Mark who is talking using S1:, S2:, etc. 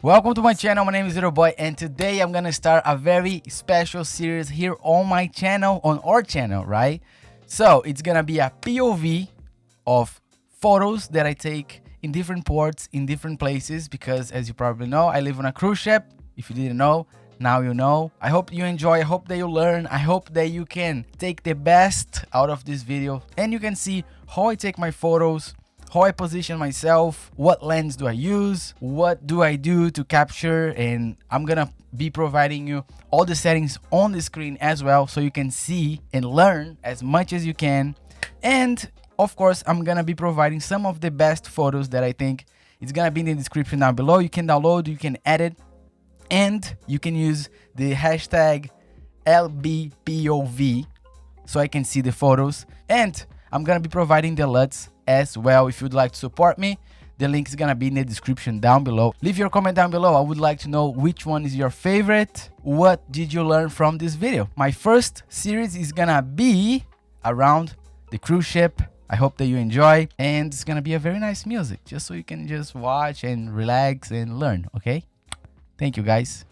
S1: Welcome to my channel. My name is Little Boy, and today I'm gonna start a very special series here on my channel, on our channel, right? So it's gonna be a POV of photos that I take in different ports, in different places, because as you probably know, I live on a cruise ship. If you didn't know, now you know. I hope you enjoy, I hope that you learn, I hope that you can take the best out of this video and you can see how I take my photos, how I position myself, what lens do I use, what do I do to capture, and I'm gonna be providing you all the settings on the screen as well so you can see and learn as much as you can. And of course, I'm gonna be providing some of the best photos that I think it's gonna be in the description down below. You can download, you can edit, and you can use the hashtag LBPOV so I can see the photos. And I'm gonna be providing the LUTs as well. If you'd like to support me, the link is gonna be in the description down below. Leave your comment down below. I would like to know which one is your favorite. What did you learn from this video? My first series is gonna be around the cruise ship. I hope that you enjoy, and it's gonna be a very nice music just so you can just watch and relax and learn. Okay, thank you guys.